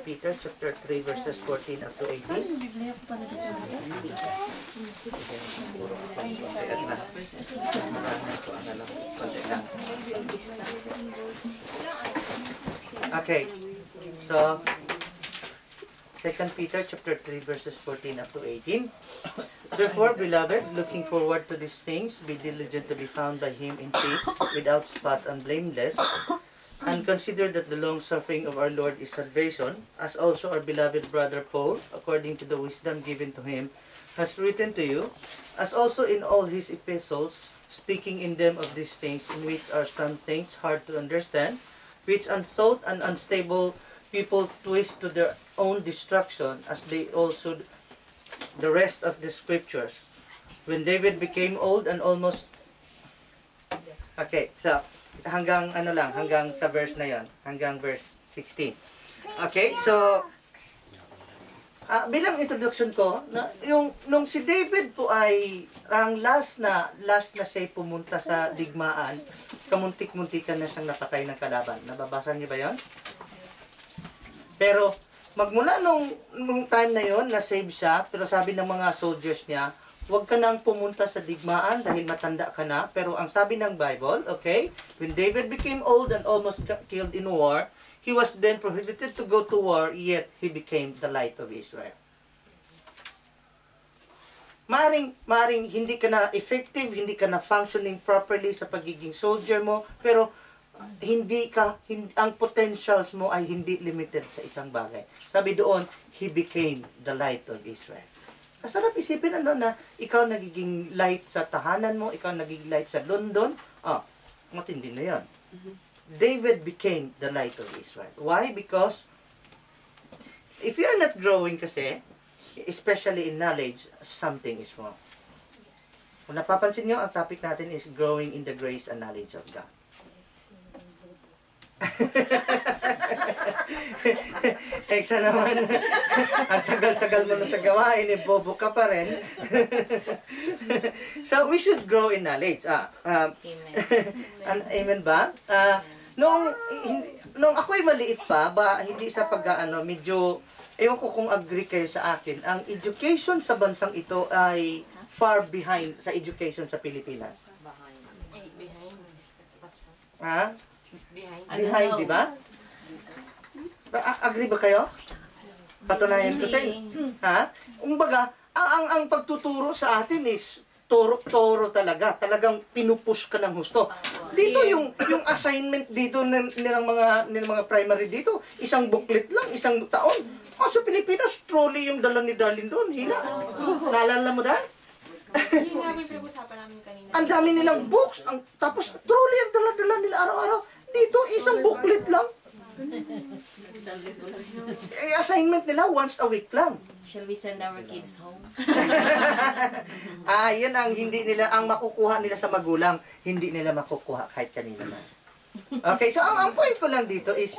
Peter chapter 3 verses 14 up to 18. Okay. So 2 Peter chapter 3 verses 14 up to 18. Therefore, beloved, looking forward to these things, be diligent to be found by him in peace, without spot and blameless, and consider that the long suffering of our Lord is salvation, as also our beloved brother Paul, according to the wisdom given to him, has written to you, as also in all his epistles, speaking in them of these things, in which are some things hard to understand, which untaught and unstable people twist to their own destruction, as they also the rest of the scriptures. When David became old and almost... Okay, so hanggang hanggang sa verse na yon, hanggang verse 16. Okay, so bilang introduction ko, nung si David po ay ang last na siya pumunta sa digmaan, kamuntik-muntikan na siyang napatay ng kalaban. Nababasa niyo ba yon? Pero magmula nung time na yon, na-save siya, pero sabi ng mga soldiers niya, huwag ka nang pumunta sa digmaan dahil matanda ka na. Pero ang sabi ng Bible, okay, when David became old and almost killed in war, he was then prohibited to go to war, yet he became the light of Israel. Maaring hindi ka na effective, hindi ka na functioning properly sa pagiging soldier mo, pero ang potentials mo ay hindi limited sa isang bagay. Sabi doon, he became the light of Israel. Masarap isipin na ikaw nagiging light sa tahanan mo, ikaw nagiging light sa London. Matindi na yan. David became the light of Israel. Why? Because if you're not growing kasi, especially in knowledge, something is wrong. Kung napapansin nyo, ang topic natin is growing in the grace and knowledge of God. Eksa naman, ang tagal-tagal mo na sa gawain, bobo ka pa rin. So, we should grow in knowledge. Amen ba? Nung ako'y maliit pa, hindi sa medyo, ewan ko kung agree kayo sa akin, ang education sa bansang ito ay far behind sa education sa Pilipinas. Behind, di ba? Agree ba kayo? Patunayan ko sa inyo. Umbaga, ang pagtuturo sa atin is toro talaga. Talagang pinupush ka ng husto. Dito yung assignment dito nilang mga primary dito, isang booklet lang, isang taon. Sa Pilipinas, trolley yung dala ni Darlene doon. Hina. Naalala mo dahil? Yung nga may pinag-usapan namin kanina. Ang dami nilang books, tapos trolley ang dala-dala nila araw-araw. Dito, isang booklet lang. Assignment nila once a week lang. Shall we send our kids home? Yan ang ang makukuha nila sa magulang, hindi nila makukuha kahit kanina na. Okay, so ang point ko lang dito is,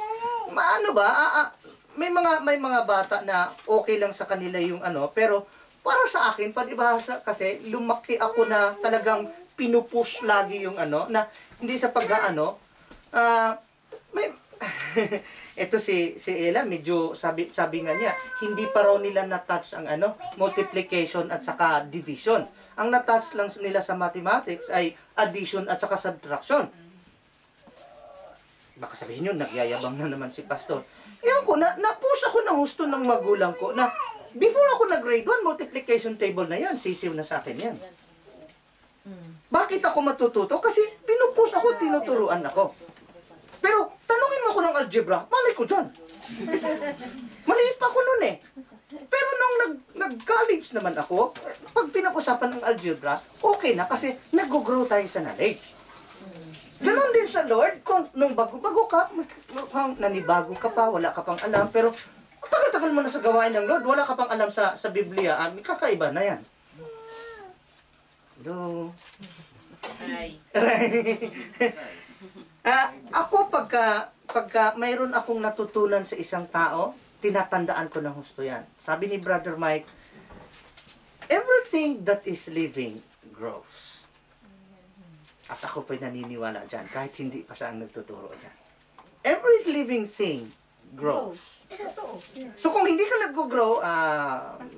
may mga bata na okay lang sa kanila yung pero para sa akin, palibhasa kasi, lumaki ako na talagang pinupush lagi yung na hindi sa ito si Ella, medyo sabi nga niya, hindi pa raw nila na-touch ang multiplication at saka division. Ang na-touch lang nila sa mathematics ay addition at saka subtraction. Baka sabihin nyo, nagyayabang na naman si Pastor. Ewan ko, na-push ako ng husto ng magulang ko na before ako nag-grade 1, multiplication table na yan, sisiw na sa akin yan. Bakit ako matututo? Kasi pinupush ako, tinuturuan ako. Pero, tanungin mo ko ng algebra, malay ko dyan. Maliit pa ako nun eh. Pero nung nag-college naman ako, pag pinag-usapan ng algebra, okay na kasi nag-grow tayo sa knowledge. Ganon din sa Lord, kung nung bago-bago ka, nanibago ka pa, wala ka pang alam, pero tagal-tagal mo na sa gawain ng Lord, wala ka pang alam sa Biblia, kakaiba na yan. Hello? Ako pagka mayroon akong natutunan sa isang tao, tinatandaan ko ng husto yan. Sabi ni Brother Mike, everything that is living grows. At ako po'y naniniwala dyan, kahit hindi pa siya ang nagtuturo dyan. Every living thing grows. nag-grow,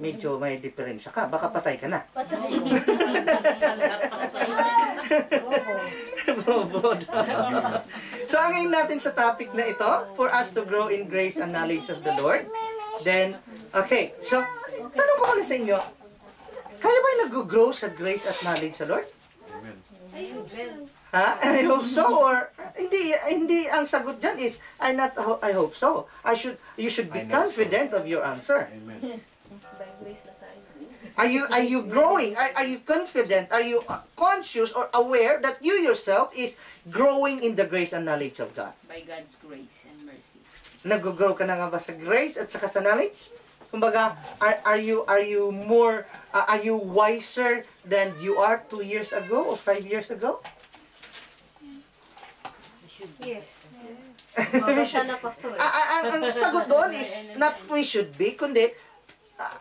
medyo may diferensya ka. Baka patay ka na. Bobo. So, ang aim natin sa topic na ito, for us to grow in grace and knowledge of the Lord. Then, okay. So, tanong ko muna sa inyo, kaya ba yung nag-grow sa grace at knowledge sa Lord? I hope so. Ha? I hope so, or hindi ang sagot dyan is I hope so. You should be confident of your answer. Amen. By grace na tayo. Are you growing? Are you confident? Are you conscious or aware that you yourself is growing in the grace and knowledge of God? By God's grace and mercy. Nag-grow ka na nga ba sa grace at saka sa knowledge? Kumbaga, are you more are you wiser than you are 2 years ago or 5 years ago? Yes. Mabasa na, Pastor. Ang sagot doon is not we should be, kundi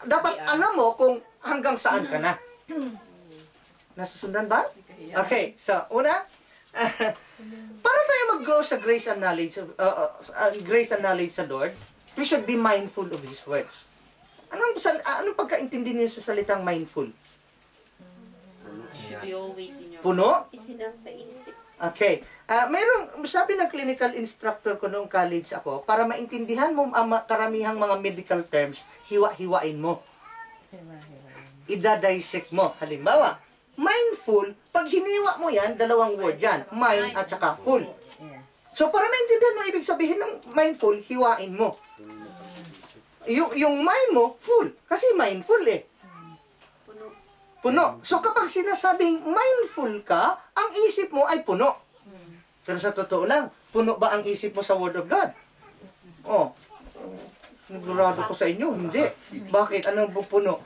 dapat alam mo kung hanggang saan ka na. Nasusundan ba? Okay, so una, para tayo mag-grow sa grace and knowledge sa Lord, we should be mindful of His words. Anong pagkaintindi niyo sa salitang mindful? Should be always in your Puno? Isinasa isip. Okay. Sabi ng clinical instructor ko noong college ako, para maintindihan mo ang karamihang mga medical terms, hiwa-hiwain mo. Ida-dissect mo. Halimbawa, mindful, pag hiniwa mo yan, dalawang word yan. Mind at saka full. So, para maintindihan mo ibig sabihin ng mindful, hiwain mo. Yung mind mo, full. Kasi mindful eh. Puno. So kapag sinasabing mindful ka, ang isip mo ay puno. Pero sa totoo lang, puno ba ang isip mo sa Word of God? Oh, nagurado ko sa inyo, hindi. Bakit? Anong puno?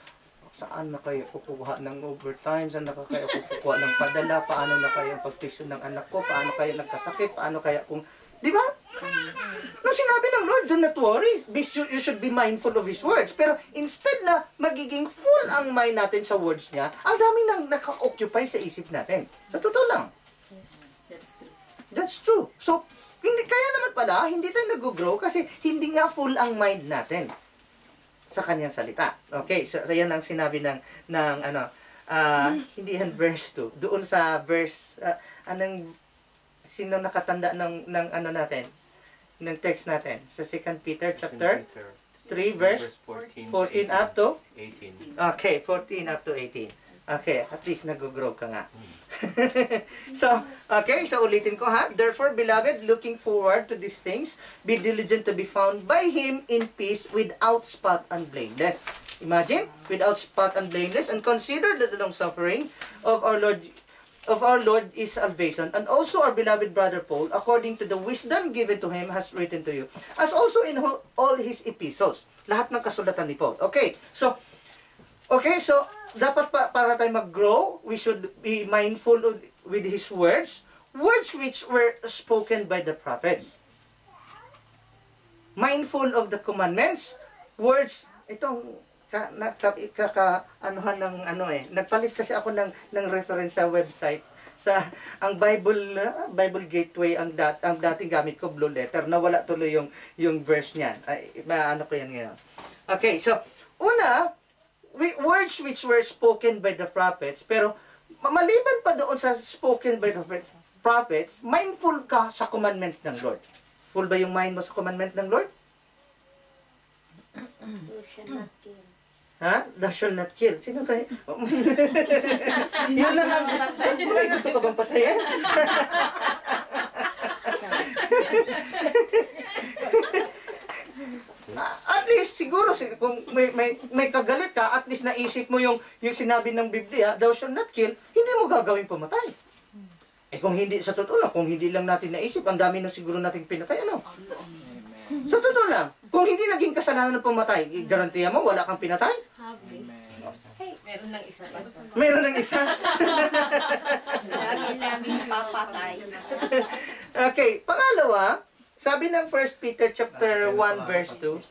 Saan na kayo kukuha ng overtime? Saan na kayo kukuha ng padala? Paano na kayo ang pagtisyon ng anak ko? Paano kayo nagkasakit? Paano kaya kung... Di ba? Nung sinabi ng Lord, do not worry. You should be mindful of His words. Pero instead na magiging full ang mind natin sa words niya, ang dami nang naka-occupy sa isip natin. Sa totoo lang. That's true. That's true. So, kaya naman pala, hindi tayo nag-grow kasi hindi nga full ang mind natin sa kanyang salita. Okay, so yan ang sinabi ng hindi yan verse 2. Doon sa verse, sino nakatanda ng ano natin? Ng text natin. Sa 2 Peter chapter 3 verse 14 up to 18. Okay, 14 up to 18. Okay, at least nag-grow ka nga. So ulitin ko ha. Therefore, beloved, looking forward to these things, be diligent to be found by Him in peace, without spot and blameless. Imagine, without spot and blameless, and consider the long suffering of our Lord is salvation, and also our beloved brother Paul, according to the wisdom given to him, has written to you, as also in all his epistles. Lahat ng kasulatan ni Paul. Okay, so dapat para tayo mag-grow, we should be mindful with his words which were spoken by the prophets. Mindful of the commandments, words, itong anuhan ng nagpalit kasi ako ng reference sa website sa ang Bible Gateway ang dating gamit ko, Blue Letter, nawala tuloy yung verse niyan. Ko yan ngayon. Okay, so una, words which were spoken by the prophets, pero maliban pa doon sa spoken by the prophets, mindful ka sa commandment ng Lord. Full ba yung mind mo sa commandment ng Lord? Ha? Thou shall not kill. Sino kayo? Yun lang ang... May gusto ka bang patayin? At least, siguro, kung may kagalit ka, at least naisip mo yung sinabi ng Biblia, thou shall not kill, hindi mo gagawin pumatay. Kung hindi, sa totoo lang, kung hindi lang natin naisip, ang dami na siguro nating pinatay, ano? Sa totoo lang, kung hindi naging kasalanan ng pumatay, garantiya mo, wala kang pinatay? Happy. Meron ng isa pa. Meron ng isa. Lagi namin papatay. Okay, pangalawa, sabi ng 1 Peter chapter 1 verse 2,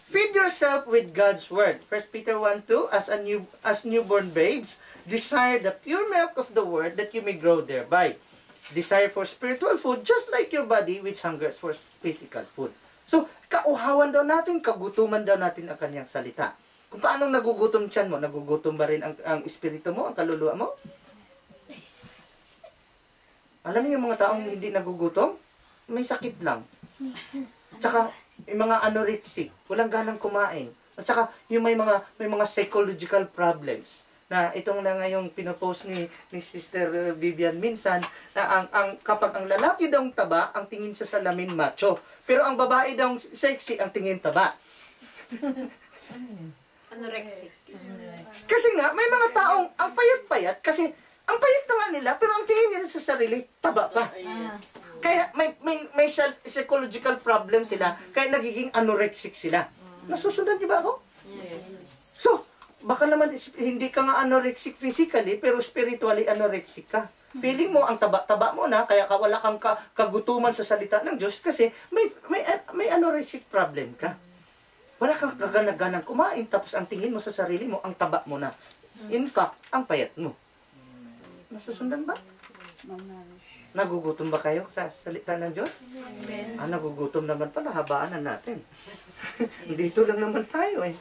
feed yourself with God's word. 1 Peter 1:2, as newborn babes, desire the pure milk of the word that you may grow thereby. Desire for spiritual food just like your body which hungers for physical food. So, kauhawan daw natin, kagutuman daw natin ang kanyang salita. Kung paanong nagugutom tiyan mo, nagugutom ba rin ang espiritu mo, ang kaluluwa mo? Alam niyo yung mga taong hindi nagugutom? May sakit lang. Tsaka, yung mga anorexic, walang ganang kumain. At saka, yung may mga psychological problems. Na itong na ngayong pinopost ni Sister Vivian minsan, na kapag ang lalaki daw taba, ang tingin sa salamin macho. Pero ang babae daw sexy, ang tingin taba. Anorexic. Kasi nga, may mga taong ang payat-payat, kasi ang payat na nga nila, pero ang tingin nila sa sarili, taba pa. Kaya may psychological problem sila, kaya nagiging anorexic sila. Nasusundan niyo ba ako? Yes. So, baka naman hindi ka nga anorexic physically, pero spiritually anorexic ka. Feeling mo, ang taba-taba mo na, kaya wala kang kagutuman sa salita ng Diyos kasi may anorexic problem ka. Wala kang kaganag-ganang kumain, tapos ang tingin mo sa sarili mo, ang taba mo na. In fact, ang payat mo. Nasusundan ba? Nagugutom ba kayo sa salita ng Diyos? Nagugutom naman pala, habaan na natin. Dito lang naman tayo eh.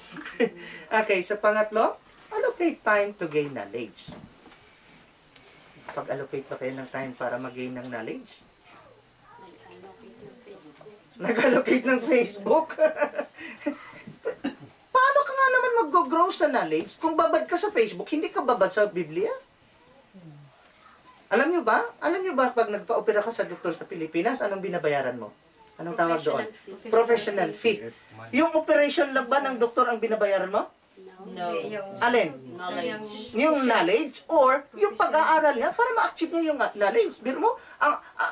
Okay, sa pangatlo, allocate time to gain knowledge. Pag-allocate pa kayo ng time para mag-gain ng knowledge? Nag-allocate ng Facebook? Paano ka nga naman mag-grow sa knowledge kung babad ka sa Facebook, hindi ka babad sa Biblia? Alam nyo ba pag nagpa-opera ka sa doktor sa Pilipinas, anong binabayaran mo? Anong tawag doon? Professional fee. Yung operation lang ba ng doktor ang binabayaran mo? No. Alin? Knowledge. Yung knowledge or yung pag-aaral niya para ma-achieve niya yung knowledge. Biro mo,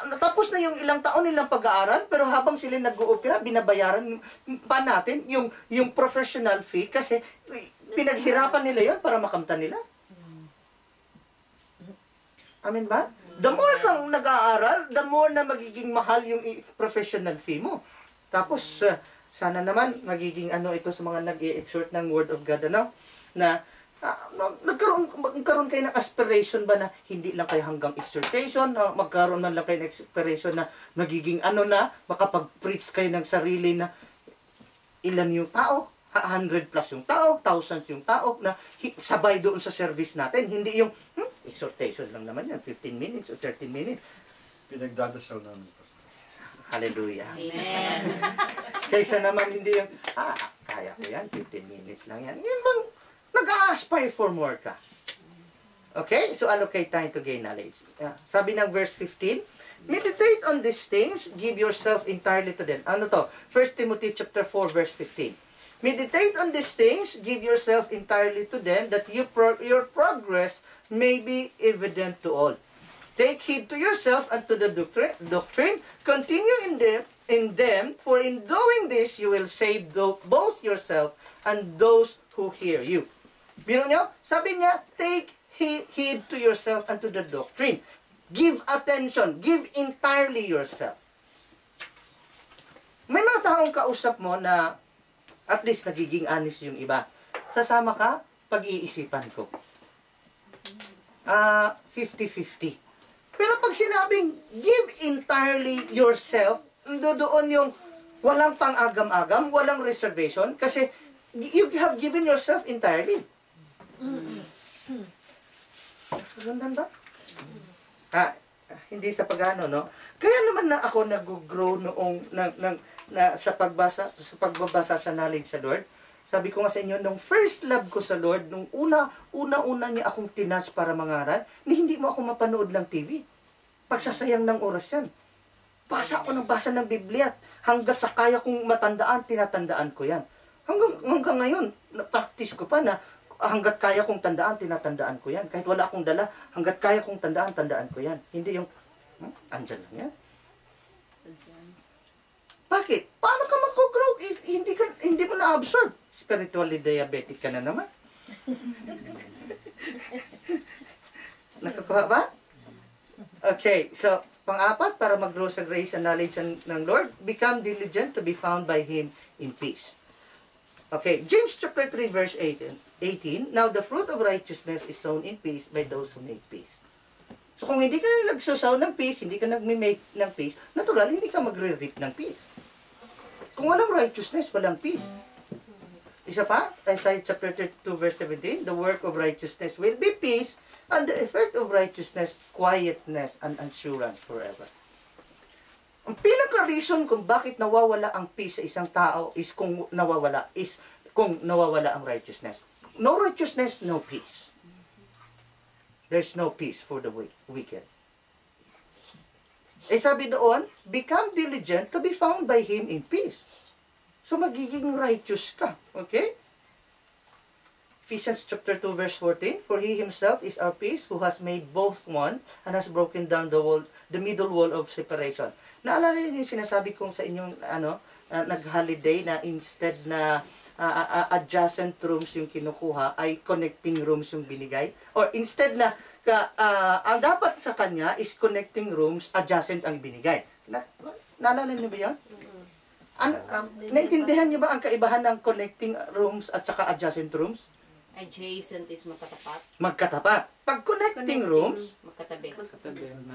natapos na yung ilang taon nilang pag-aaral, pero habang sila nag-oopera, binabayaran pa natin yung professional fee kasi pinaghirapan nila yon para makamtan nila. Amen ba? The more kang nag-aaral, the more na magiging mahal yung professional fee mo. Tapos, sana naman, magiging ito sa mga nag-i-exhort ng Word of God, na magkaroon kayo ng aspiration ba na hindi lang kayo hanggang exhortation, magkaroon man lang kayo ng aspiration na magiging makapag-preach kayo ng sarili na ilan yung tao, 100 plus yung tao, thousands yung tao, na sabay doon sa service natin. Hindi yung, exhortation lang naman yan, 15 minutes o 13 minutes. Pinagdadasal namin. Hallelujah. Amen. Kaysa naman hindi yung, kaya ko yan, 15 minutes lang yan. Yan bang, nag-a-aspire for more ka. Okay? So, allocate time to gain knowledge. Sabi ng verse 15, meditate on these things, give yourself entirely to them. Ano to? 1 Timothy chapter 4, verse 15. Meditate on these things, give yourself entirely to them, that your progress may be evident to all. Take heed to yourself and to the doctrine. Continue in them, for in doing this, you will save both yourself and those who hear you. Biro nyo? Sabi niya, take heed to yourself and to the doctrine. Give attention. Give entirely yourself. May mga taong kausap mo na at least nagiging honest yung iba. Sasama ka, pag-iisipan ko. 50-50. Pero pag sinabing, give entirely yourself, doon yung walang pang-agam-agam, walang reservation, kasi you have given yourself entirely. Sundan ba? Hindi sa pag-ano, no? Kaya naman na ako nag-grow noong sa pagbabasa sa knowledge sa Lord. Sabi ko nga sa inyo, nung first love ko sa Lord, nung una niya akong tinatch para mangaral, hindi mo ako mapanood ng TV. Pagsasayang ng oras yan. Basa ako ng basa ng Biblia. Hanggat sa kaya kong matandaan, tinatandaan ko yan. Hanggang ngayon, practice ko pa na hanggat kaya kong tandaan, tinatandaan ko yan. Kahit wala akong dala, hanggat kaya kong tandaan, tandaan ko yan. Hindi yung, andyan lang yan. Bakit? Paano ka mag-grow if hindi mo na-absorb? Spiritually diabetic ka na naman. Nakakuha ba? Okay, so, pang-apat, para mag-grow sa grace and knowledge ng Lord, become diligent to be found by Him in peace. Okay, James chapter 3, verse 18, now the fruit of righteousness is sown in peace by those who make peace. So kung hindi ka nagsusaw ng peace, hindi ka nag-make ng peace, natural, hindi ka magre-reap ng peace. Kung walang righteousness, walang peace. Isa pa, Isaiah chapter 32 verse 17, the work of righteousness will be peace, and the effect of righteousness, quietness and assurance forever. Ang pinaka-reason kung bakit nawawala ang peace sa isang tao is kung nawawala ang righteousness. No righteousness, no peace. There's no peace for the wicked. Eh sabi doon, become diligent to be found by Him in peace. So magiging righteous ka. Okay? Ephesians chapter 2 verse 14, for He Himself is our peace, who has made both one, and has broken down the middle wall of separation. Naalala niyo yung sinasabi kong sa inyong nag-holiday na instead na adjacent rooms yung kinukuha, ay connecting rooms yung binigay? Or instead na ang dapat sa kanya is connecting rooms, adjacent ang binigay. Naalala niyo ba yan? Naintindihan niyo ba ang kaibahan ng connecting rooms at saka adjacent rooms? Adjacent is magkatapat. Magkatapat. Pag connecting rooms, Magkatabi.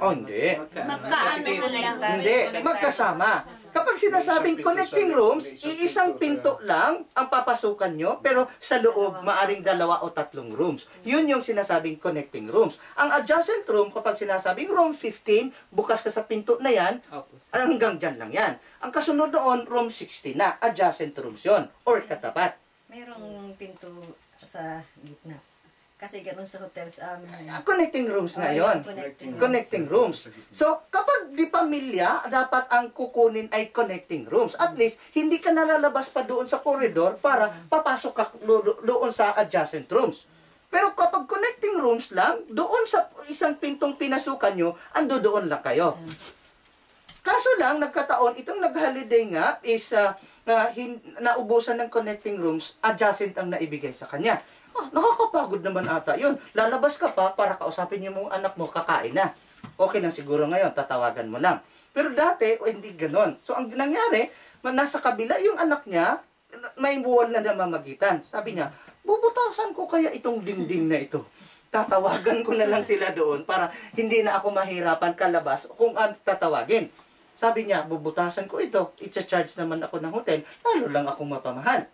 oh hindi. Magkaano lang. Hindi, magkasama. Kapag sinasabing connecting rooms, iisang pinto lang ang papasukan nyo, pero sa loob, maaring 2 o 3 rooms. Yun yung sinasabing connecting rooms. Ang adjacent room, kapag sinasabing room 15, bukas ka sa pinto na yan, hanggang dyan lang yan. Ang kasunod noon, room 60 na. Adjacent rooms yon or katapat. Merong pinto sa gitna. Kasi ganun sa hotel sa amin. Connecting rooms nga yun. Connecting rooms. So, kapag di pamilya, dapat ang kukunin ay connecting rooms. At least, hindi ka nalalabas pa doon sa corridor para papasok ka doon sa adjacent rooms. Pero kapag connecting rooms lang, doon sa isang pintong pinasukan nyo, ando doon lang kayo. Kaso lang, nagkataon, itong nag-holiday nga is naubusan ng connecting rooms, adjacent ang naibigay sa kanya. Nakakapagod naman ata yun. Lalabas ka pa para kausapin niyo mong anak mo, kakain na. Okay lang siguro ngayon, tatawagan mo lang. Pero dati, hindi ganon. So, ang nangyari, nasa kabila yung anak niya, may wall na namamagitan. Sabi niya, bubutasan ko kaya itong dingding na ito. Tatawagan ko na lang sila doon para hindi na ako mahirapan kalabas kung tatawagin. Sabi niya, bubutasan ko ito. Itcha-charge naman ako ng hotel. Lalo lang akong mapamahal.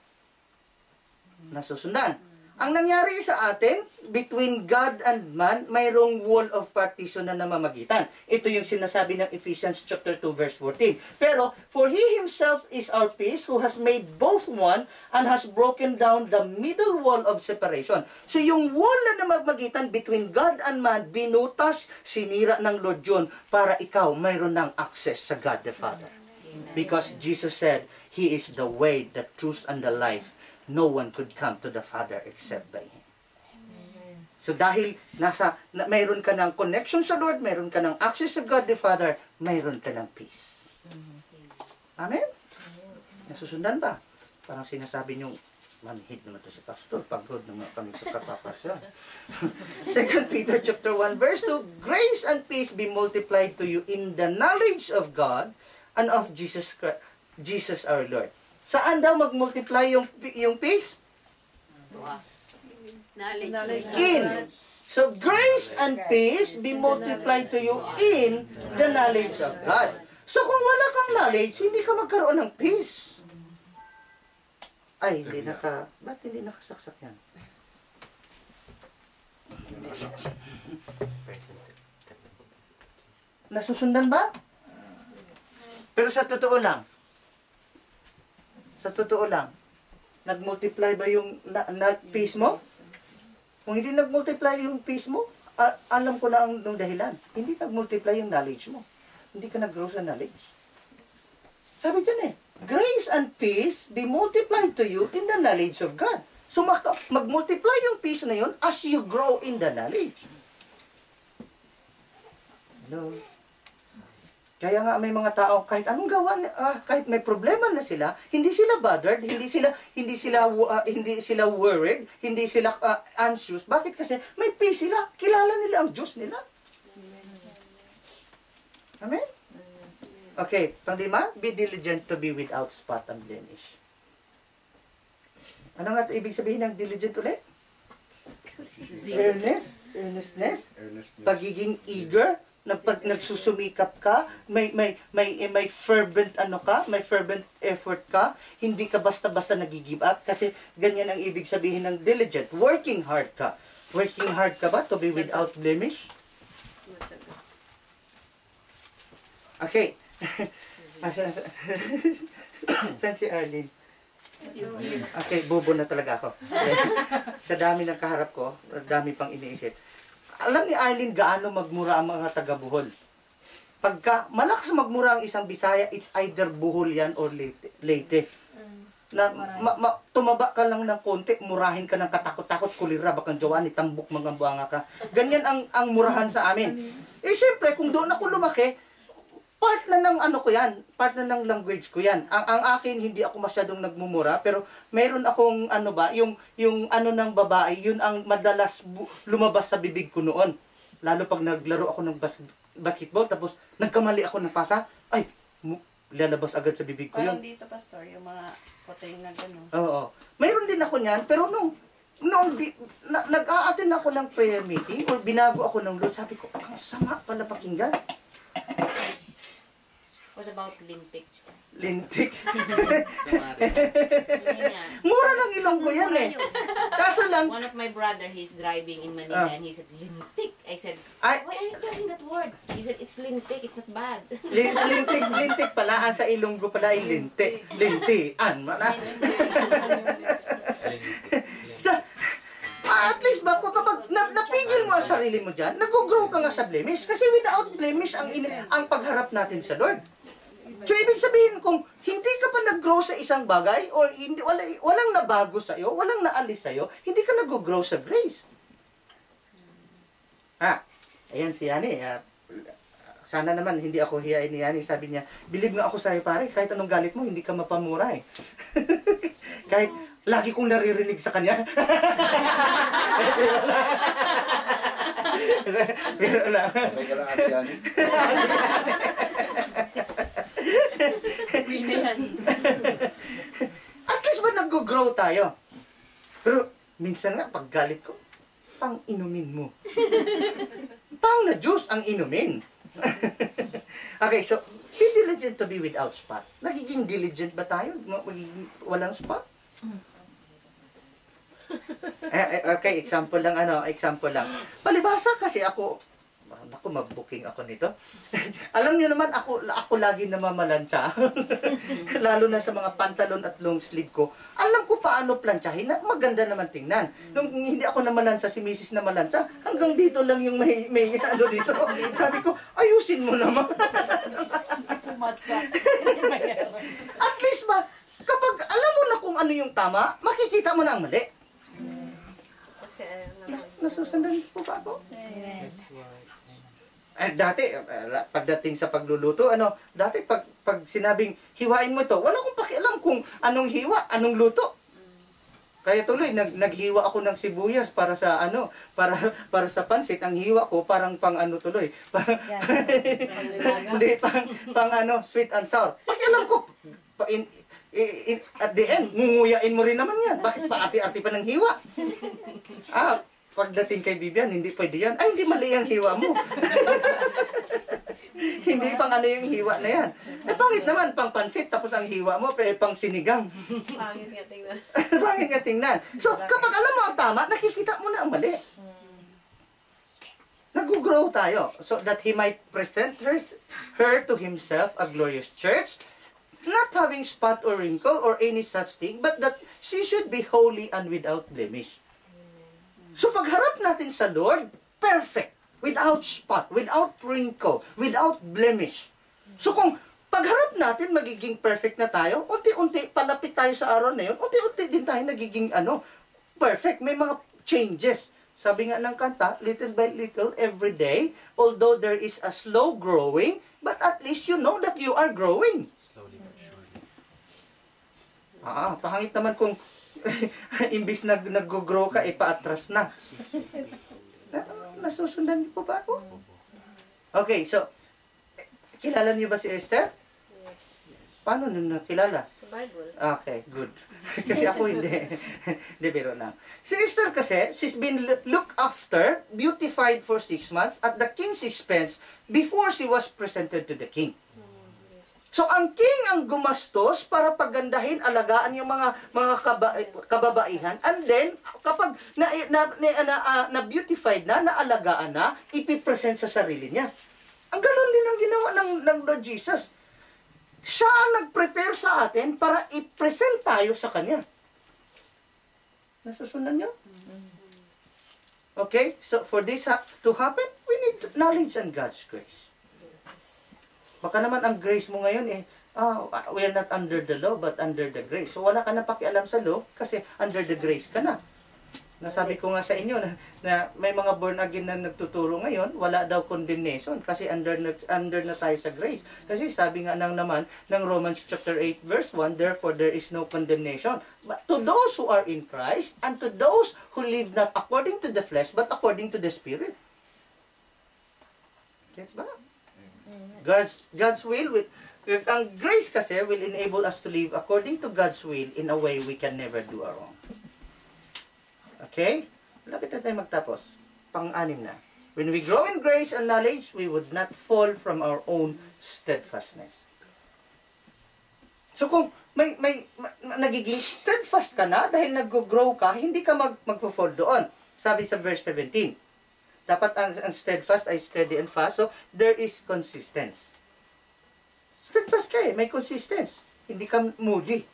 Nasusundan. Ang nangyari sa atin, between God and man, mayroong wall of partition na namamagitan. Ito yung sinasabi ng Ephesians chapter 2 verse 14. Pero, for He Himself is our peace, who has made both one, and has broken down the middle wall of separation. So, yung wall na namamagitan between God and man, binutas, sinira ng Lord yun, para ikaw mayroon ng access sa God the Father. Because Jesus said, He is the way, the truth, and the life. No one could come to the Father except by Him. So dahil mayroon ka ng connection sa Lord, mayroon ka ng access sa God the Father, mayroon ka ng peace. Amen? Nasusundan ba? Parang sinasabi nyo, manhid naman to si Pastor, pagod naman kami sa kapapasyon. 2 Peter chapter 1 verse 2, grace and peace be multiplied to you in the knowledge of God and of Jesus Christ, Jesus our Lord. Saan daw mag-multiply yung peace? In. So, grace and peace be multiplied to you in the knowledge of God. So, kung wala kang knowledge, hindi ka magkaroon ng peace. Ay, ba't hindi nakasaksak yan? Nasusundan ba? Pero sa totoo lang, nag-multiply ba yung peace mo? Kung hindi nag-multiply yung peace mo, alam ko na ang dahilan. Hindi nag-multiply yung knowledge mo. Hindi ka nag-grow sa knowledge. Sabi dyan grace and peace be multiplied to you in the knowledge of God. So mag-multiply yung peace na yun as you grow in the knowledge. Hello? Kaya nga may mga tao kahit anong gawa, kahit may problema na sila, hindi sila bothered, hindi sila worried, hindi sila anxious. Bakit? Kasi may peace sila. Kilala nila ang Diyos nila. Amen? Okay, pang-5, be diligent to be without spot and blemish. Ano nga ibig sabihin ng diligent ulit? Earnestness, pagiging eager, Pag nagsusumikap ka, may fervent ano ka, may fervent effort ka, hindi ka basta-basta nag-give up kasi ganyan ang ibig sabihin ng diligent. Working hard ka. Working hard ka ba to be without blemish? Okay. Saan si Arlene? Okay, bobo na talaga ako. Okay. Sa dami ng kaharap ko, dami pang iniisip. Alam ni Arlene gaano magmura ang mga taga-Bohol. Pagka malakas magmura ang isang Bisaya, it's either Bohol yan or Leyte. Na tumaba ka lang ng konti, murahin ka ng katakot-takot, kulira, bakang jawaan, itambok, mga buwanga ka. Ganyan ang murahan sa amin. Eh, siyempre, kung doon ako lumaki, part na ng ano ko yan, part na ng language ko yan. Ang akin, hindi ako masyadong nagmumura, pero meron akong ano ba, yung ano ng babae, yun ang madalas lumabas sa bibig ko noon. Lalo pag naglaro ako ng basketball, tapos nagkamali ako ng pasa, ay, lalabas agad sa bibig ko yun. Parang dito, Pastor, yung mga puting na gano'n. Oo. Mayroon din ako niyan, pero nung nag-a-attend ako ng prayer meeting, or binago ako ng Lord, sabi ko, ang sama pala pakinggan. What about lintik? Lintik. Ganyan. Mura ng Ilonggo yan eh. Kaso lang, One of my brother, he's driving in Manila and he said, lintik. I said, ay, why are you telling that word? He said, it's lintik, it's not bad. lintik pala, sa Ilonggo pala ay linti. Lintian. At least ba, kapag napigil mo ang sarili mo dyan, nag-grow ka nga sa blemish. Kasi without blemish, ang pagharap natin sa Lord. So, ibig sabihin, kung hindi ka pa nag-grow sa isang bagay, or hindi, walang nabago sa'yo, walang naalis sa'yo, hindi ka nag-grow sa grace. Ayan si Yani. Sana naman, hindi ako hiyain ni Yani. Sabi niya, believe nga ako sa'yo, pare, kahit anong galit mo, hindi ka mapamura eh. Kahit lagi kong naririnig sa kanya. Pero lang. May karaan yan. At least ba nag-grow tayo? Pero minsan nga, pag galit ko, pang inumin mo. Pang na juice ang inumin. Okay, so, be diligent to be without spot. Nagiging diligent ba tayo? Magiging walang spot? Okay, example lang. Palibhasa kasi ako mag-booking ako nito. Alam niyo naman, ako lagi namamalansya. Lalo na sa mga pantalon at long sleeve ko. Alam ko paano plantsahin na maganda naman tingnan. Nung hindi ako namalansya, si Mrs. namalansya, hanggang dito lang yung may ano dito. Sabi ko, ayusin mo naman. At least ba, kapag alam mo na kung ano yung tama, makikita mo na ang mali. Nasusundan po ba ako? Dati, pagdating sa pagluluto, dati pag sinabing hiwain mo ito, wala akong pakialam kung anong hiwa, anong luto. Kaya tuloy, naghiwa ako ng sibuyas para sa para sa pansit. Ang hiwa ko parang pang tuloy. Hindi, pang sweet and sour. Pakialam ko, at the end, ngunguyain mo rin naman yan. Bakit pa ati-ati pa ng hiwa? Pagdating kay Bibian, hindi pwede yan. Ay, hindi mali ang hiwa mo. Hindi pang yung hiwa na yan. Pangit naman, pang pansit, tapos ang hiwa mo, pang sinigang. Pangit nga tingnan. Pangit nga tingnan. So, kapag alam mo ang tama, nakikita mo na ang mali. Nag-grow tayo so that He might present her to Himself a glorious church, not having spot or wrinkle or any such thing, but that she should be holy and without blemish. So pagharap natin sa Lord, perfect, without spot, without wrinkle, without blemish. So kung pagharap natin magiging perfect na tayo, unti-unti palapit tayo sa araw na yun, unti-unti din tayo nagiging perfect. May mga changes. Sabi nga ng kanta, little by little, every day, although there is a slow growing, but at least you know that you are growing. Slowly but surely. Pahangit naman kung imbis na nag-grow ka, paatras na. Nasusundan niyo po ba ako? Okay, so, kilala niyo ba si Esther? Yes. Paano nyo nakilala? Bible. Okay, good. Kasi ako hindi. Hindi, biro lang. Si Esther kasi, she's been looked after, beautified for 6 months at the king's expense before she was presented to the king. So, ang king ang gumastos para pagandahin, alagaan yung mga kababaihan. And then, kapag na-beautified naalagaan na, ipipresent sa sarili niya. Ang ganon din ang ginawa ng Lord Jesus. Siya ang nag-prepare sa atin para i-present tayo sa Kanya. Nasusundan niyo? Okay? So, for this to happen, we need knowledge and God's grace. Baka naman ang grace mo ngayon we are not under the law but under the grace. So, wala ka na pakialam sa law kasi under the grace ka na. Nasabi ko nga sa inyo na may mga born again na nagtuturo ngayon, wala daw condemnation kasi under na tayo sa grace. Kasi sabi nga naman ng Romans chapter 8 verse 1, therefore there is no condemnation. But to those who are in Christ and to those who live not according to the flesh but according to the Spirit. Gets ba? God's will ang grace kasi will enable us to live according to God's will in a way we can never do our own. Okay? Lapit na tayo magtapos. Pang-anim na. When we grow in grace and knowledge, we would not fall from our own steadfastness. So kung may nagiging steadfast ka na dahil nag-grow ka, hindi ka mag-fall doon. Sabi sa verse 17. Dapat ang steadfast ay steady and fast. So, there is consistency. Steadfast ka may consistency. Hindi ka moody.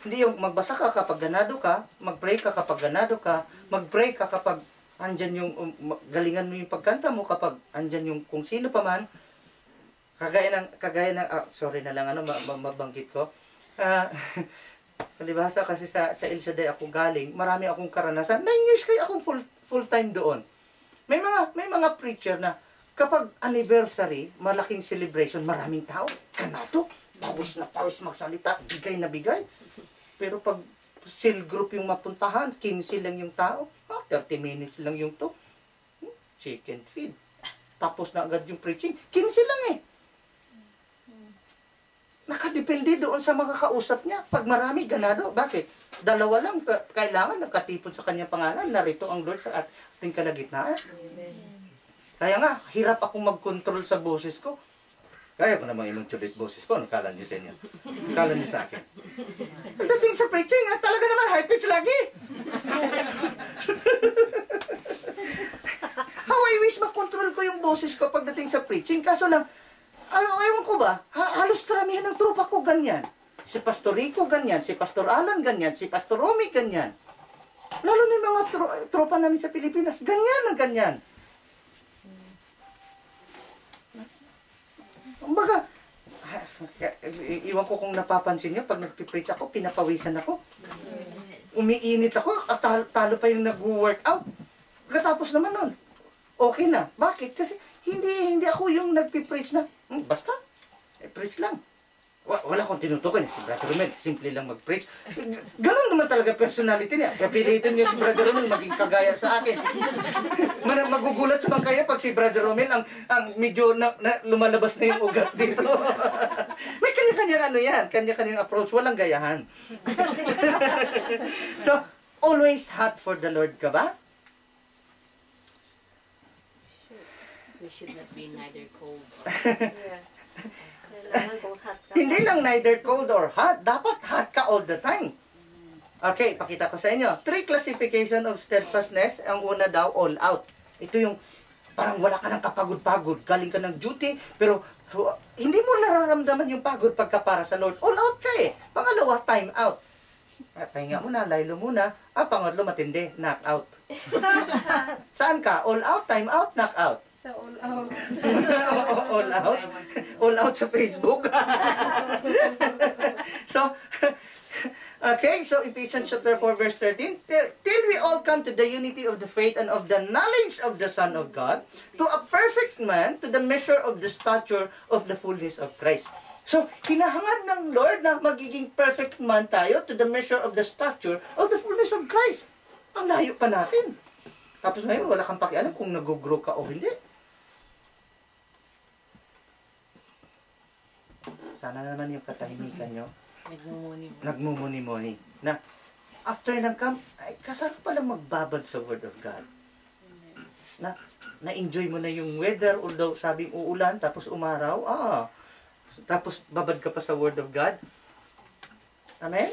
Hindi yung magbasa ka kapag ganado ka, mag-pray ka kapag ganado ka, mag-pray ka kapag andyan yung, galingan mo yung pagkanta mo kapag andyan yung kung sino pa man. Kagaya ng sorry na lang, mabanggit ko. Palibhasa kasi sa El Shaddai ako galing, marami akong karanasan. 9 years kayo akong full-time doon. May mga preacher na kapag anniversary, malaking celebration, maraming tao, ganado, pawis na pawis magsalita, bigay na bigay. Pero pag cell group yung mapuntahan, 15 lang yung tao, 30 minutes lang yung to. Chicken feed. Tapos na agad yung preaching, 15 lang Nakadepende doon sa mga kausap niya. Pag marami, ganado. Bakit? 2 lang, kailangan nagkatipon sa kanyang pangalan. Narito ang Lord sa ating kalagitnaan. Kaya nga, hirap akong mag-control sa boses ko. Kaya ko namang inuntsulit boses ko. Nakala niyo sa inyo. Nakala niyo sa akin. Pagdating sa preaching, talaga naman high pitch lagi. How I wish makontrol ko yung boses ko pagdating sa preaching. Kaso lang, ewan ko ba, halos karamihan ng tropa ko ganyan. Si Pastor Rico ganyan, si Pastor Alan ganyan, si Pastor Romy ganyan. Lalo na yung mga tropa namin sa Pilipinas, ganyan na ganyan. Kumbaga, iwan ko kung napapansin niyo, pag nagpipreach ako, pinapawisan ako. Umiinit ako, at talo pa yung nag-workout. Pagkatapos naman nun, okay na. Bakit? Kasi hindi ako yung nagpipreach na, basta, preach lang. Wala akong tinutukan. Si Brother Romel, simple lang mag-preach. Ganun naman talaga personality niya. Kapilitin niyo si Brother Romel, maging kagaya sa akin. Magugulat naman kayo pag si Brother Romel ang medyo lumalabas na yung ugat dito. May kanya-kanyang kanya-kanyang approach. Walang gayahan. So, always hot for the Lord ka ba? We should not be neither cold or Kailangan kung hot ka. Hindi lang neither cold or hot. Dapat hot ka all the time. Okay, pakita ko sa inyo. 3 classification of steadfastness. Ang una daw, all out. Ito yung parang wala ka ng kapagod-pagod. Galing ka ng duty, pero hindi mo nararamdaman yung pagod pagka para sa Lord. All out ka Pangalawa, time out. Pahinga muna, laylo muna. Pangatlo, matindi, knock out. Saan ka? All out, time out, knock out. Sa all out. All out? All out sa Facebook? So, okay, so Ephesians chapter 4 verse 13, till we all come to the unity of the faith and of the knowledge of the Son of God, to a perfect man, to the measure of the stature of the fullness of Christ. So, hinahangad ng Lord na magiging perfect man tayo to the measure of the stature of the fullness of Christ. Ang layo pa natin. Tapos ngayon, wala kang pakialam kung nag-grow ka o hindi. Sana naman yung katahimikan nyo. Nagmumuni-muni. Na, after ng camp, ay, kasarap pala magbabad sa Word of God. Na-enjoy mo na yung weather, although sabing uulan, tapos umaraw, tapos babad ka pa sa Word of God. Amen?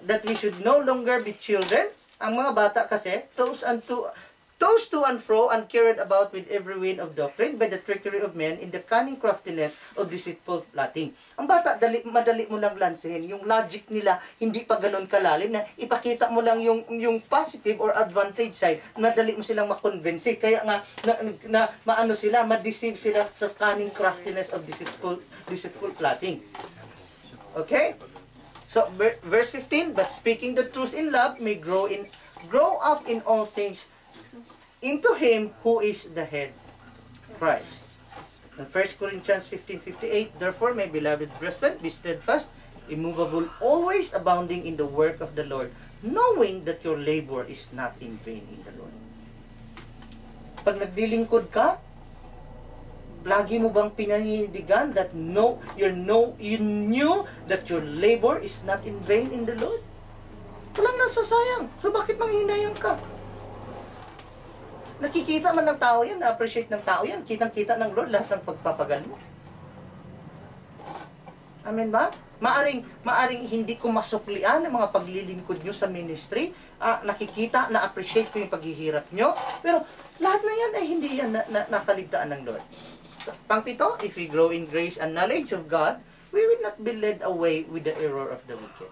That we should no longer be children. Ang mga bata kasi, tossed to and fro and carried about with every wind of doctrine by the trickery of men in the cunning craftiness of deceitful plotting. Ang bata, madali mo lang lansehin. Yung logic nila, hindi pa ganun kalalim na ipakita mo lang yung positive or advantage side. Madali mo silang makonvince. Kaya nga, maano sila, ma-deceive sila sa cunning craftiness of deceitful plotting. Okay? So, verse 15, but speaking the truth in love may grow up in all things into Him who is the head, Christ. In 1 Corinthians 15:58, therefore, my beloved brethren, be steadfast, immovable, always abounding in the work of the Lord, knowing that your labor is not in vain in the Lord. Pag naglilingkod ka, lagi mo bang pinanindigan that you knew that your labor is not in vain in the Lord? Walang nasasayang. So bakit manghinayang ka? Nakikita man ng tao yan, na-appreciate ng tao yan. Kitang-kita ng Lord lahat ng pagpapagal mo. Amen ba? Maaring hindi ko masuklian ang mga paglilingkod nyo sa ministry. Nakikita, na-appreciate ko yung paghihirap nyo. Pero lahat na yan ay hindi yan nakaligtaan ng Lord. So, pang-pito, if we grow in grace and knowledge of God, we will not be led away with the error of the wicked.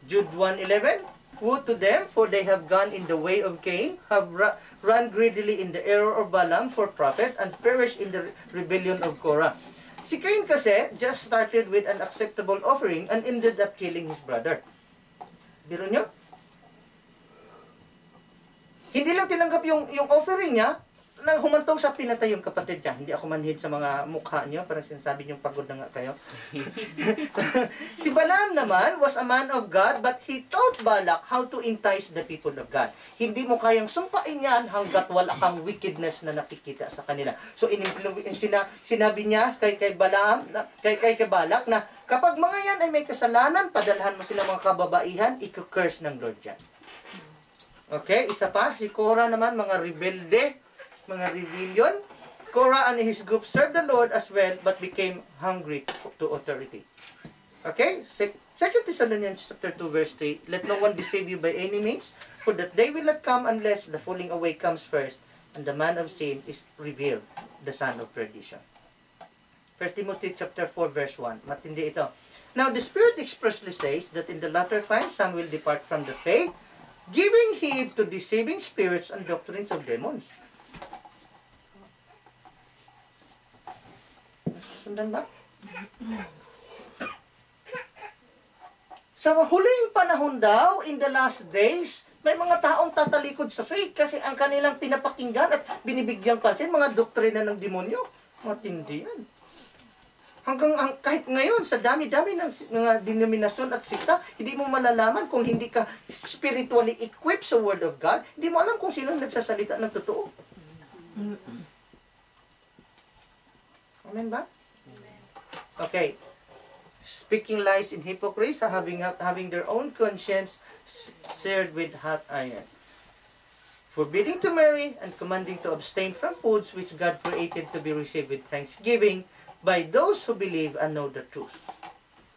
Jude 1:11, woe to them, for they have gone in the way of Cain, have run greedily in the error of Balaam for profit, and perished in the rebellion of Korah. Si Cain kasi just started with an acceptable offering and ended up killing his brother. Biro nyo? Hindi lang tinanggap yung offering niya, nang humantong sa pinatay yung kapatid niya. Hindi ako manhid sa mga mukha niyo, parang sinasabi niyong pagod na nga kayo. Si Balaam naman was a man of God, but he taught Balak how to entice the people of God. Hindi mo kayang sumpain yan hanggat wala kang wickedness na nakikita sa kanila. So sinabi niya kay Balaam, kay Balak na kapag mga yan ay may kasalanan, padalhan mo sila mga kababaihan, i-curse ng Lord yan. Okay, isa pa, si Korah naman, mga rebelde, mga rebellion. Korah and his group served the Lord as well, but became hungry to authority. Okay? 2 Thessalonians chapter 2, verse 3, let no one deceive you by any means, for that day will not come unless the falling away comes first, and the man of sin is revealed, the son of perdition. 1 Timothy chapter 4, verse 1. Matindi ito. Now, the Spirit expressly says that in the latter times, some will depart from the faith, giving heed to deceiving spirits and doctrines of demons. Sundan ba? Sa huling panahon daw, in the last days, may mga taong tatalikod sa faith kasi ang kanilang pinapakinggan at binibigyang pansin, mga doktrina ng demonyo. Matindi yan. Kahit ngayon, sa dami-dami ng mga denominasyon at sikta, hindi mo malalaman kung hindi ka spiritually equipped sa Word of God, hindi mo alam kung sino nagsasalita ng totoo. Amen ba? Okay. Speaking lies in hypocrisy, having their own conscience seared with hot iron. Forbidding to marry and commanding to abstain from foods which God created to be received with thanksgiving by those who believe and know the truth.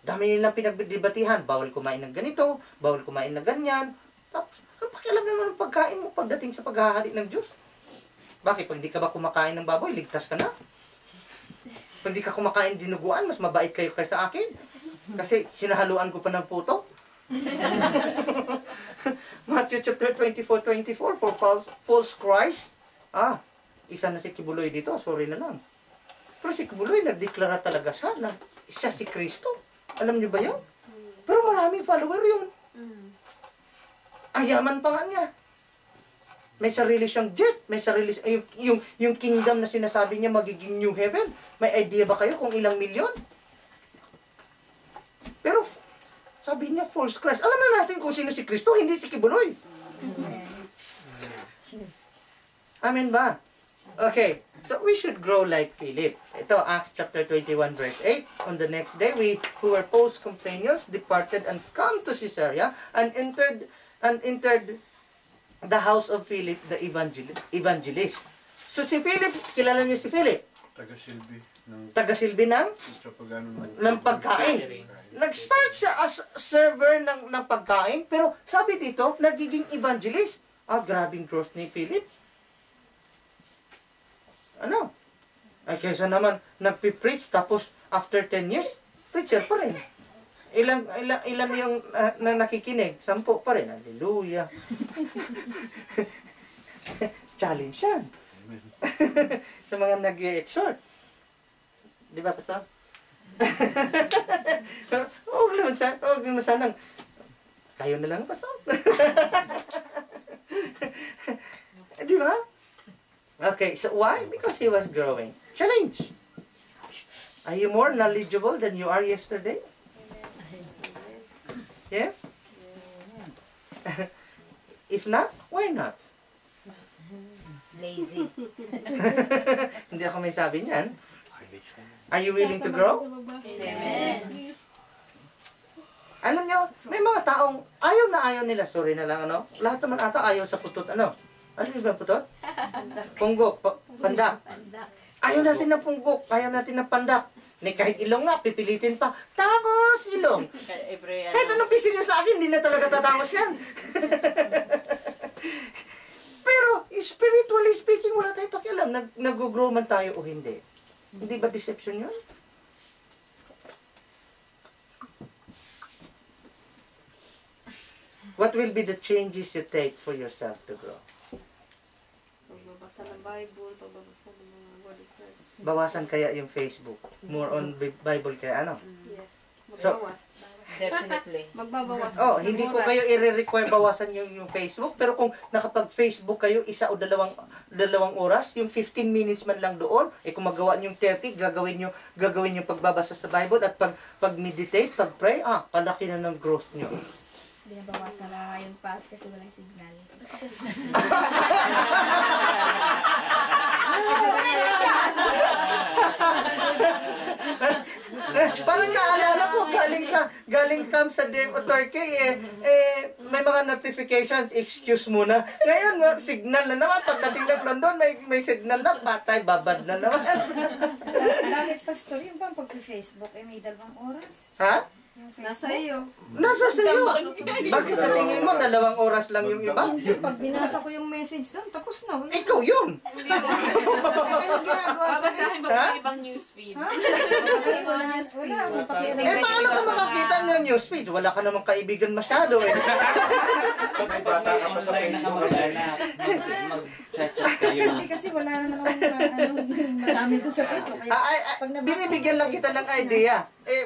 Dami nilang pinagdebatihan. Bawal kumain ng ganito, bawal kumain ng ganyan. Tapos, ang pakialam naman ang pagkain mo pagdating sa paghahari ng Diyos. Bakit? Pag hindi ka ba kumakain ng baboy, ligtas ka na. Kung hindi ka kumakain dinuguan, mas mabait kayo kaysa akin. Kasi sinahaluan ko pa ng puto. Matthew chapter 24:24, for false Christ. Isa na si Kibuloy dito, sorry na lang. Pero si Kibuloy, nagdeklara talaga siya na siya si Kristo. Alam niyo ba yun? Pero maraming follower yun. Ang yaman pa nga niya. May sarili siyang jet, may sarili yung kingdom na sinasabi niya magiging new heaven. May idea ba kayo kung ilang milyon? Pero sabi niya false Christ. Alam na natin kung sino si Kristo, hindi si Kibuloy. Amen ba? Okay. So we should grow like Philip. Ito, Acts chapter 21 verse 8. On the next day, we who were post companions departed and come to Caesarea and entered the house of Philip the evangelist. So si Philip, kilala niyo si Philip? Taga-silbi ng pagkain. Nag-start siya as server ng pagkain, pero sabi dito, nagiging evangelist. Grabing growth ni Philip. Ano? Ay, kaysa naman, nagpipreach, tapos after 10 years, preacher pa rin. Ilan yung nakikinig? 10 pa rin. Hallelujah. Challenge yan. Sa mga nag-exhort. Di ba, Pastor? Huwag naman sanang, kayo na lang, Pastor. Di ba? Okay, so why? Because he was growing. Challenge. Are you more knowledgeable than you are yesterday? Yes? If not, why not? Lazy. Hindi ako may sabi niyan. Are you willing to grow? Amen. Alam nyo, may mga taong ayaw nila. Sorry na lang, ano? Lahat naman ata ayaw sa putot, ano? Ano yung ba putot? Punggok, pandak. Ayaw natin ng punggok, ayaw natin ng pandak. Kahit ilong nga, pipilitin pa. Tangos, ilong. Kahit anong pisil nyo sa akin, hindi na talaga tatangos yan. Pero, spiritually speaking, wala tayong pakialam. Nag-grow man tayo o hindi. Hindi ba deception yun? What will be the changes you take for yourself to grow? Pagbabasa ng Bible, pagbabasa ng mga word of God. Bawasan kaya yung Facebook? More on Bible kaya ano? Yes. So- Magbabawas. Definitely. Magbabawas. Oh, hindi ko kayo i-require bawasan yung Facebook, pero kung nakapag-Facebook kayo isa o dalawang oras, yung 15 minutes man lang doon, kung magawa niyo yung 30, gagawin niyo pagbabasa sa Bible at pag-meditate, pag-pray, palaki na ng growth niyo. Binabawasan na nga yung pass kasi walang signal. Parang naalala ko, galing kam sa Dave o Turkey, may mga notifications, excuse muna. Ngayon, signal na naman. Pagdating ng London, may signal na, patay, babad na naman. Bakit, Pastor, yung bang pag-Facebook may 2 oras? Ha? Yung Facebook? Nasa iyo. Nasa sa'yo. Bakit sa tingin mo, 2 oras lang yung iba? Hindi, pag binasa ko yung message doon, tapos na. Wala. Ikaw yun. Anong ginagawa sa Babasahin mo Ha? yung ibang newsfeeds. Wala. Wala. Paano ka makakita ng newsfeed? Wala ka namang kaibigan masyado eh. May bata ka pa sa Facebook kasi. Mag-chat-chat kayo na. Hindi kasi wala naman akong madami doon sa Facebook. Kaya Binibigyan lang kita ng idea.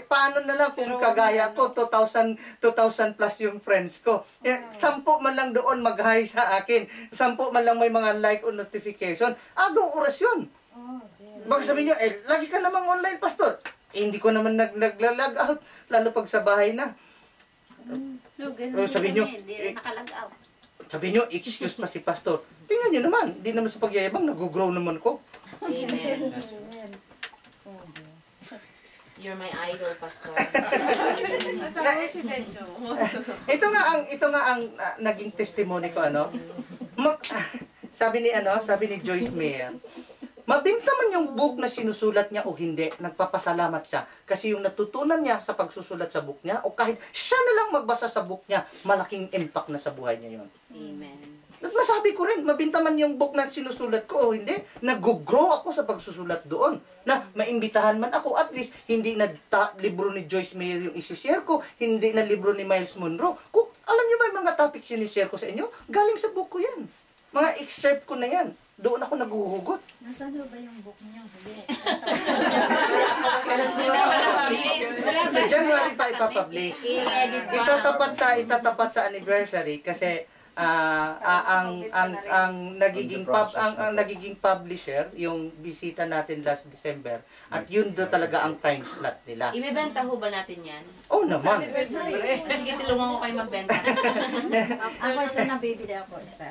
Paano na lang kung kagaya ko, 2,000 plus yung friends ko. 10 man lang doon mag-hi sa akin. 10 man lang may mga like o notification. Agaw oras yun. Baka sabihin nyo, lagi ka namang online, Pastor. Hindi ko naman naglalag out. Lalo pag sa bahay na. Sabihin nyo, Hindi rin nakalag out. sabihin nyo, excuse pa si Pastor. Tingnan nyo naman, di naman sa pagyayabang, nag-grow naman ko. Amen. You're my idol, Pastor. Ito nga ang naging testimony ko, ano. Sabi ni Joyce Meyer, mabinta man yung book na sinusulat niya o hindi, nagpapasalamat siya. Kasi yung natutunan niya sa pagsusulat sa book niya, o kahit siya na lang magbasa sa book niya, malaking impact na sa buhay niya yun. Amen. At masabi ko rin, mabinta man yung book na sinusulat ko o hindi, nag-grow ako sa pagsusulat doon. Na maimbitahan man ako, at least hindi na libro ni Joyce Meyer yung isi-share ko, hindi na libro ni Miles Monroe. Kung alam niyo ba yung mga topics sinishare ko sa inyo, galing sa book ko yan. Mga excerpt ko na yan. Doon ako naguhugot. Nasaan ba yung book niya? Sa January pa ipapublish. I-edit pa. Itatapat sa anniversary kasi ang nagiging publisher yung bisita natin last December at yun do talaga ang time slot nila. Ibebenta ho ba natin yan? Oh naman. Sige, tulungan ko kayo magbenta. Ako isa na bibili ako isa.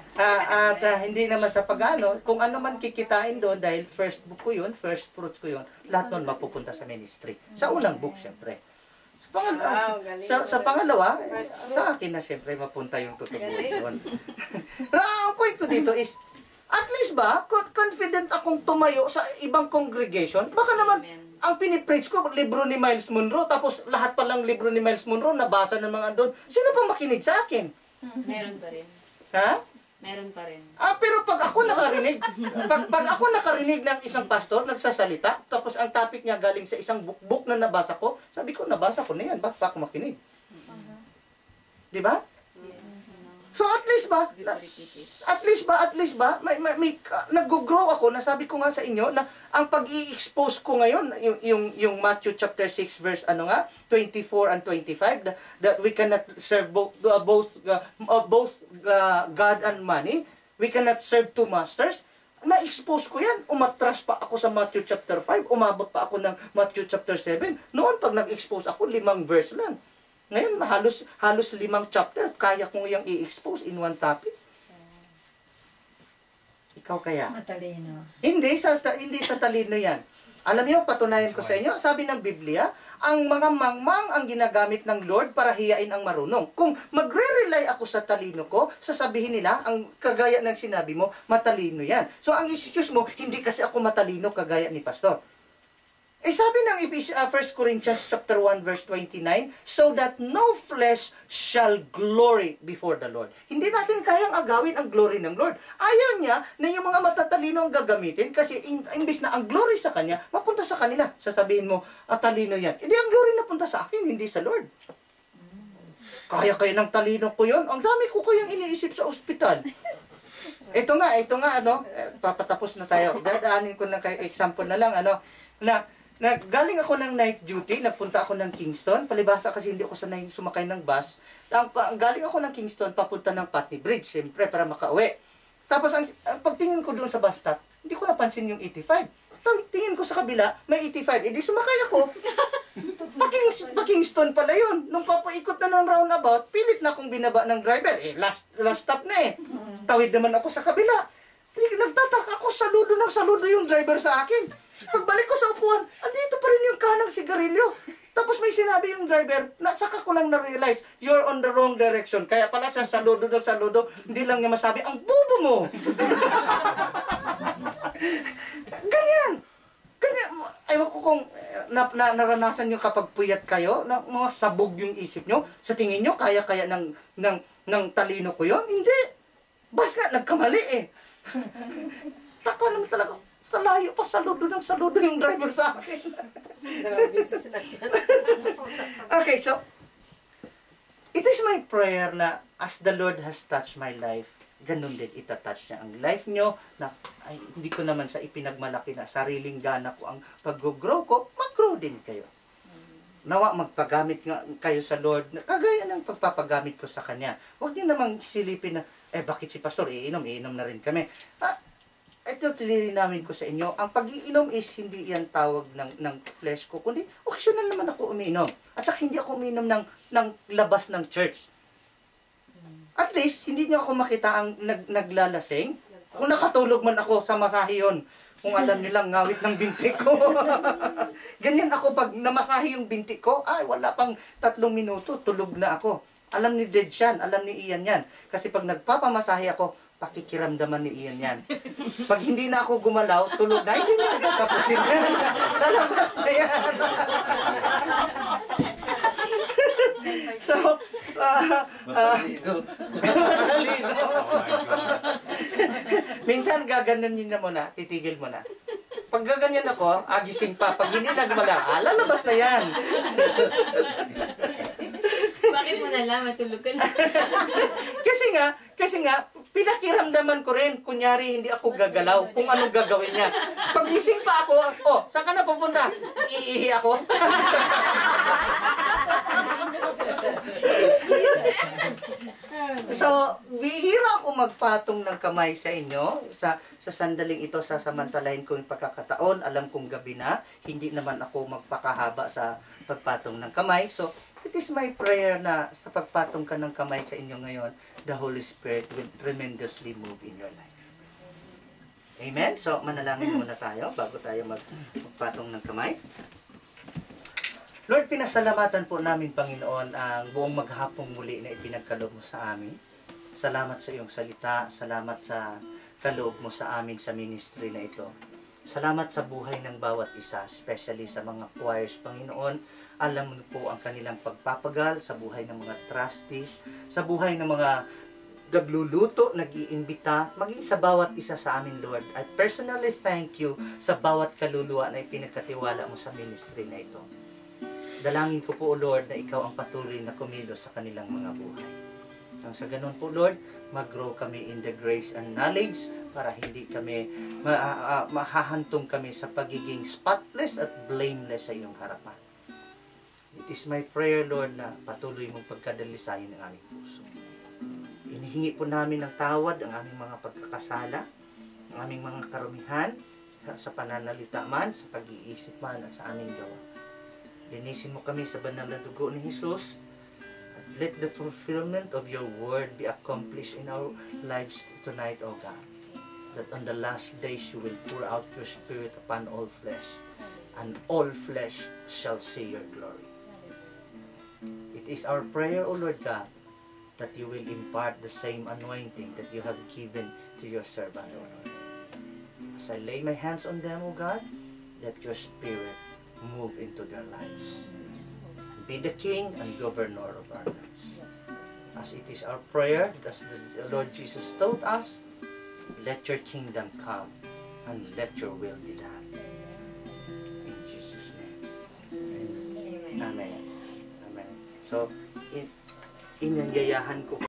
Hindi naman sa pag-ano, kung ano man kikitain doon dahil first book ko yun, first fruits ko yun, lahat nun mapupunta sa ministry. Sa unang book syempre. Sa pangalawa, sa akin na siyempre mapunta yung tutubuan. Ang point ko dito is, at least ba, confident akong tumayo sa ibang congregation, baka naman, ang pinipreach ko, libro ni Miles Monroe, tapos lahat palang libro ni Miles Monroe, nabasa ng mga doon, sino pa makinig sa akin? Meron pa rin. Ha? Meron pa rin. Pero pag ako nakarinig, pag ako nakarinig ng isang pastor, nagsasalita, tapos ang topic niya galing sa isang book na nabasa ko, sabi ko, nabasa ko na yan, bakit pa ako makinig? Di ba? So at least ba, may nag-grow ako, nasabi ko nga sa inyo, na ang pag-i-expose ko ngayon, yung Matthew chapter 6 verse 24 and 25, that we cannot serve both God and money, we cannot serve two masters, na-expose ko yan. Umatras pa ako sa Matthew chapter 5, umabot pa ako ng Matthew chapter 7. Noon, pag nag-expose ako, 5 verse lang. Ngayon, halos 5 chapter, kaya kong yung i-expose in one topic. Ikaw kaya? Matalino. Hindi sa talino yan. Alam niyo, patunayan ko sa inyo, sabi ng Biblia, ang mga mangmang ang ginagamit ng Lord para hiyain ang marunong. Kung magre-rely ako sa talino ko, sasabihin nila, ang kagaya ng sinabi mo, matalino yan. So, ang excuse mo, hindi kasi ako matalino kagaya ni Pastor. Sabi ng 1 Corinthians chapter 1 verse 29, so that no flesh shall glory before the Lord. Hindi natin kayang agawin ang glory ng Lord. Ayaw niya na yung mga matatalino ang gagamitin kasi imbis na ang glory sa kanya, mapunta sa kanila. Sasabihin mo, talino yan. Hindi, ang glory napunta sa akin, hindi sa Lord. Kaya ng talino ko yun. Ang dami ko kayang iniisip sa ospital. Ito nga, papatapos na tayo. Dadaanin ko lang kay example na lang, galing ako ng night duty, nagpunta ako ng Kingston. Palibasa kasi hindi ako sanay sumakay ng bus. Galing ako ng Kingston, papunta ng Putney Bridge, siyempre, para makauwi. Tapos, ang pagtingin ko doon sa bus stop, hindi ko napansin yung 85. Tingin ko sa kabila, may 85. Di sumakay ako. Pa-Kingston pala yun. Nung papaikot na ng roundabout, pilit na akong binaba ng driver. Last stop na Tawid naman ako sa kabila. Nagtataka ako, saludo yung driver sa akin. Pagbalik ko sa upuan, andito pa rin yung kanang sigarilyo. Tapos may sinabi yung driver, saka ko lang na-realize, you're on the wrong direction. Kaya pala sa saludo, hindi lang niya masabi, ang bobo mo! Ganyan. Ewan ko kung naranasan nyo kapag puyat kayo, na mga sabog yung isip nyo, sa tingin nyo, kaya ng talino ko yon. Hindi. Basta nagkamali Tako naman talaga. Sa layo pa, saludo yung driver sa akin. Okay, so, it is my prayer na as the Lord has touched my life, ganun din itatouch niya ang life nyo, na hindi ko naman sa ipinagmalaki na sariling gana ko ang pag-grow ko, mag-grow din kayo. Nawa magpagamit nga kayo sa Lord, kagaya ng pagpapagamit ko sa Kanya. Huwag niyo namang silipin na, bakit si Pastor, iinom na rin kami. Ito tinilinawin ko sa inyo, ang pag-iinom is hindi yan tawag ng flesh ko, kundi occasional naman ako umiinom. At saka hindi ako umiinom ng labas ng church. At least, hindi nyo ako makita ang naglalasing. Kung nakatulog man ako sa masahe yun, kung alam nyo lang, ngawit ng binti ko. Ganyan ako pag namasahe yung binti ko, wala pang 3 minuto, tulog na ako. Alam ni Ded yan, alam ni Ian yan. Kasi pag nagpapamasahe ako, pakikiramdaman ni Ian yan. Pag hindi na ako gumalaw, tulog na, hindi na nagtapusin yan. Lalabas na yan. So, matalino. Minsan gaganon na muna, titigil mo na. Pag gaganyan ako, agising pa. Pag hindi na gumalaw, lalabas na yan. Bakit mo nalang matulog ka na? Kasi nga, pinakiramdaman ko rin, kunyari hindi ako gagalaw, kung anong gagawin niya. Pag gising pa ako, saan ka na pupunta? Iihi ako. So, bihira ako magpatong ng kamay sa inyo. Sa sandaling ito, sasamantalahin ko yung pagkakataon. Alam kong gabi na, hindi naman ako magpakahaba sa pagpatong ng kamay. So, it is my prayer na sa pagpatong ka ng kamay sa inyo ngayon, the Holy Spirit will tremendously move in your life. Amen? So, manalangin muna tayo bago tayo magpatong ng kamay. Lord, pinasalamatan po namin, Panginoon, ang buong maghapong muli na ipinagkaloob mo sa amin. Salamat sa iyong salita. Salamat sa kaloob mo sa amin sa ministry na ito. Salamat sa buhay ng bawat isa, especially sa mga choirs, Panginoon. Alam mo po ang kanilang pagpapagal sa buhay ng mga trustees, sa buhay ng mga nagluluto, nag-iimbita, maging sa bawat isa sa amin, Lord. I personally thank you sa bawat kaluluwa na ipinagkatiwala mo sa ministry na ito. Dalangin ko po, Lord, na ikaw ang patuloy na kumilos sa kanilang mga buhay. Sa ganun po, Lord, mag-grow kami in the grace and knowledge para hindi kami mahahantong kami sa pagiging spotless at blameless sa iyong harapan. It is my prayer, Lord, na patuloy mong pagkadalisayin ng aming puso. Inihingi po namin ng tawad ang aming mga pagkakasala, ang aming mga karumihan, sa pananalita man, sa pag-iisip man, at sa aming gawa. Linisin mo kami sa banal na dugo ni Jesus. At let the fulfillment of your word be accomplished in our lives tonight, O God. That on the last days you will pour out your Spirit upon all flesh, and all flesh shall see your glory. It is our prayer, O Lord God, that you will impart the same anointing that you have given to your servant, O Lord. As I lay my hands on them, O God, let your Spirit move into their lives. Be the King and Governor of our lives. As it is our prayer, as the Lord Jesus taught us, let your kingdom come and let your will be done. In Jesus' name. Amen. Amen. So, inanyayahan ko